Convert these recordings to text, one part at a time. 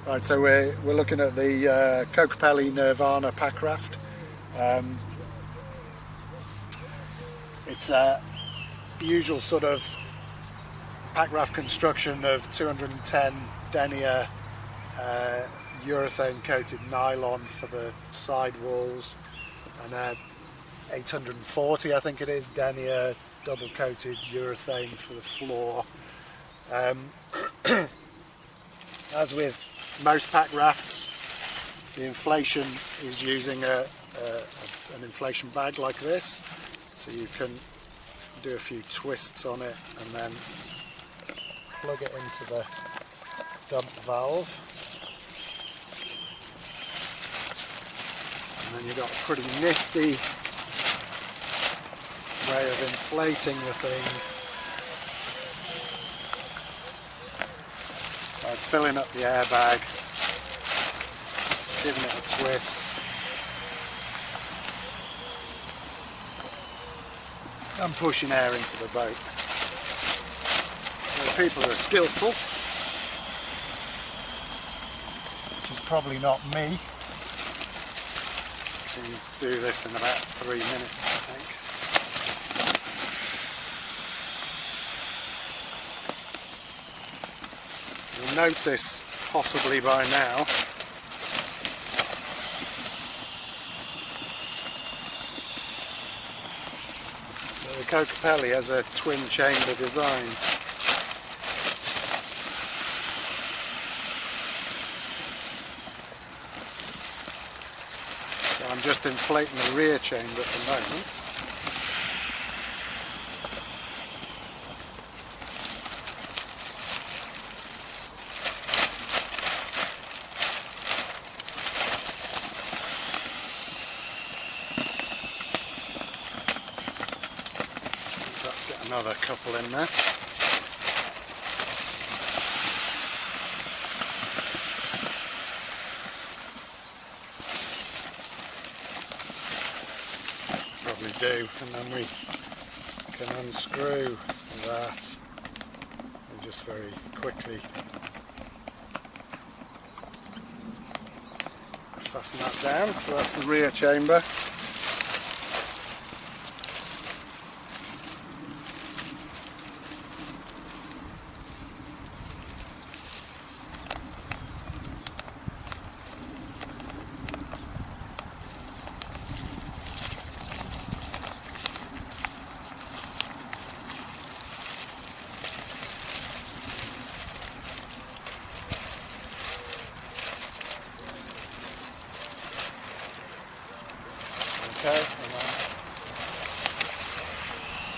Right, so we're looking at the Kokopelli Nirvana packraft. It's a usual sort of packraft construction of 210 denier urethane coated nylon for the side walls, and 840 I think it is denier double coated urethane for the floor. As with most pack rafts, the inflation is using an inflation bag like this, so you can do a few twists on it and then plug it into the dump valve, and then you've got a pretty nifty way of inflating the thing by filling up the airbag, giving it a twist, and pushing air into the boat. So people who are skillful, which is probably not me, can do this in about 3 minutes, I think. You'll notice, possibly by now, that the Kokopelli has a twin chamber design. So I'm just inflating the rear chamber at the moment. Another couple in there. Probably do, and then we can unscrew that and just very quickly fasten that down. So that's the rear chamber. Okay, and then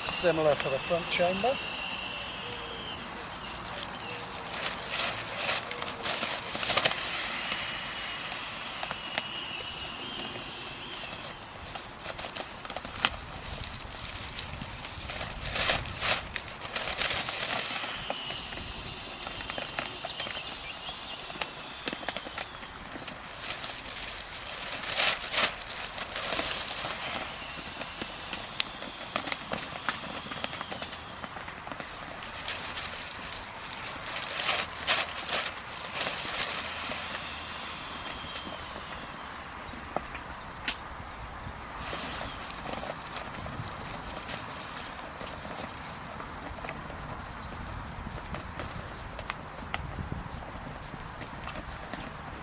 similar for the front chamber.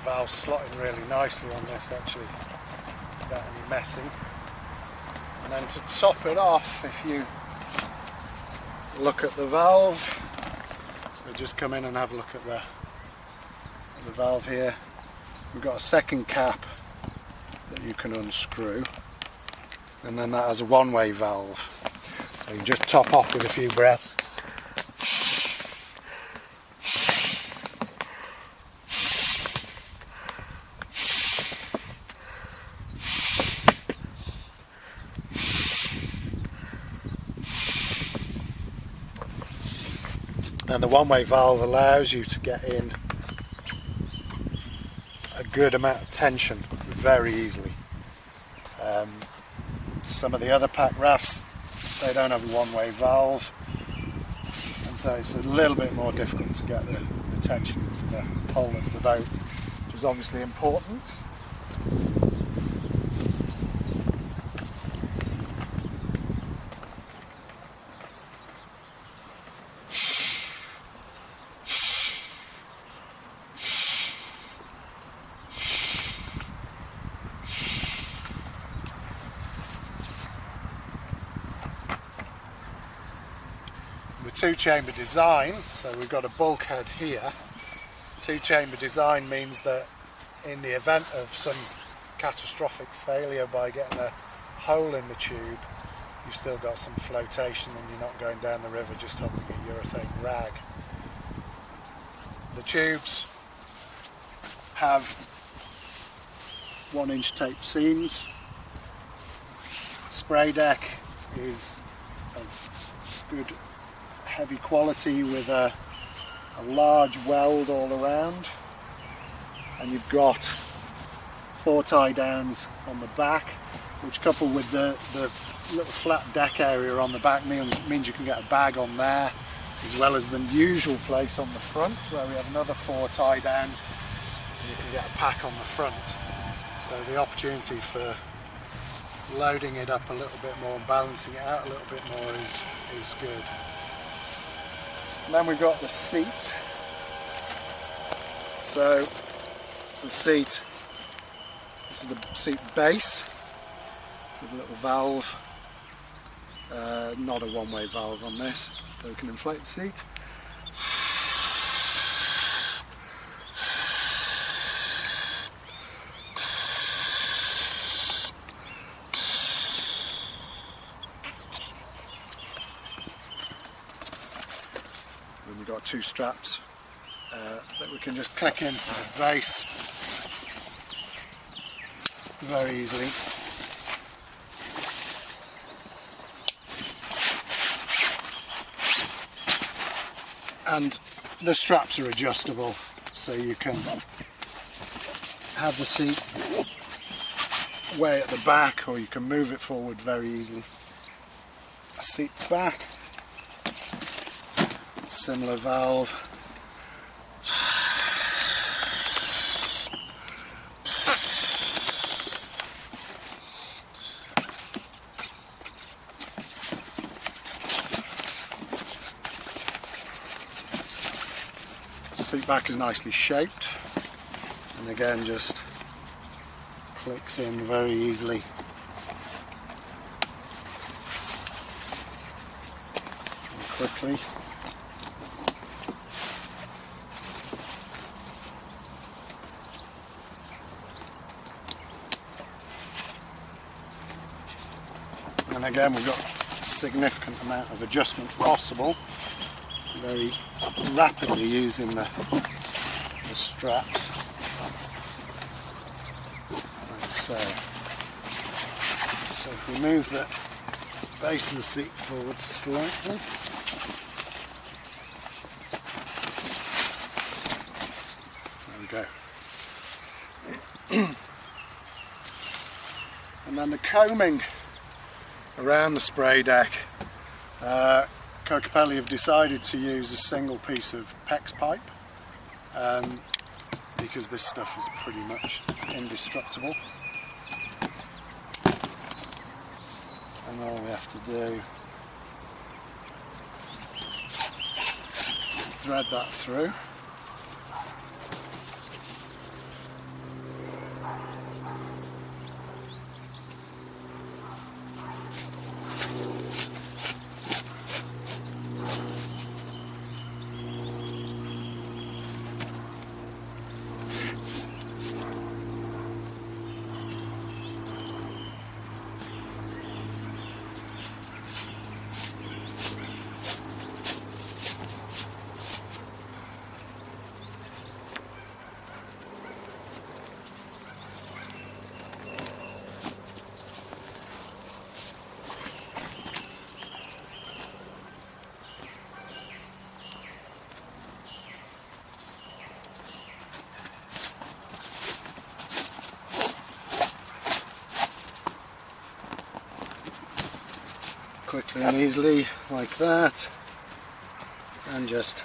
Valve slotting really nicely on this actually, without any messing. And then to top it off, if you look at the valve, so just come in and have a look at the valve here. We've got a second cap that you can unscrew, and then that has a one-way valve, so you can just top off with a few breaths. And the one-way valve allows you to get in a good amount of tension very easily. Some of the other pack rafts, they don't have a one-way valve, and so it's a little bit more difficult to get the tension to the hull of the boat, which is obviously important. The two-chamber design, so we've got a bulkhead here. Two-chamber design means that in the event of some catastrophic failure by getting a hole in the tube, you've still got some flotation and you're not going down the river just holding a urethane rag. The tubes have 1-inch tape seams. Spray deck is of good heavy quality with a large weld all around, and you've got 4 tie downs on the back, which coupled with the little flat deck area on the back means you can get a bag on there, as well as the usual place on the front where we have another 4 tie downs and you can get a pack on the front. So the opportunity for loading it up a little bit more and balancing it out a little bit more is good. And then we've got the seat. So the seat, this is the seat base with a little valve, not a one-way valve on this, so we can inflate the seat. And we've got 2 straps that we can just click into the base very easily. And the straps are adjustable, so you can have the seat way at the back, or you can move it forward very easily. Seat back, similar valve. Seat back is nicely shaped, and again just clicks in very easily. And quickly. And again we've got a significant amount of adjustment possible, very rapidly using the straps, like so. So if we move the base of the seat forward slightly, there we go. And then the combing around the spray deck, Kokopelli have decided to use a single piece of PEX pipe because this stuff is pretty much indestructible, and all we have to do is thread that through. Quickly and easily like that, and just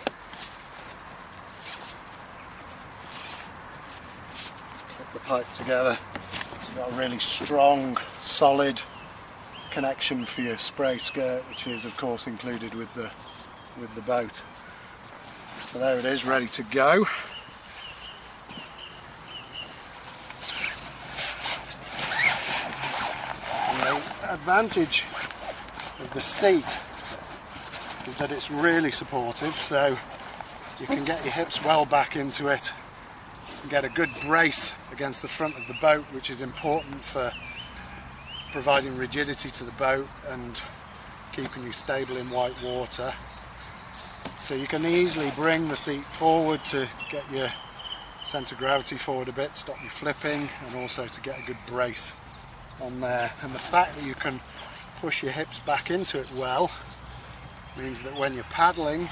pipe together. So you've got a really strong, solid connection for your spray skirt, which is of course included with the boat. So there it is, ready to go. And the advantage of the seat is that it's really supportive, so you can get your hips well back into it and get a good brace against the front of the boat, which is important for providing rigidity to the boat and keeping you stable in white water. So you can easily bring the seat forward to get your centre of gravity forward a bit, stop you flipping, and also to get a good brace on there. And the fact that you can push your hips back into it well means that when you're paddling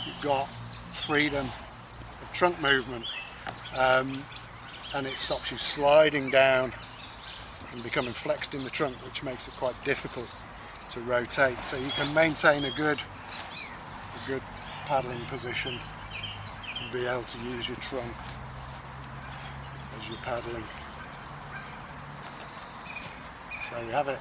you've got freedom of trunk movement, and it stops you sliding down and becoming flexed in the trunk, which makes it quite difficult to rotate. So you can maintain a good paddling position and be able to use your trunk as you're paddling. So you have it.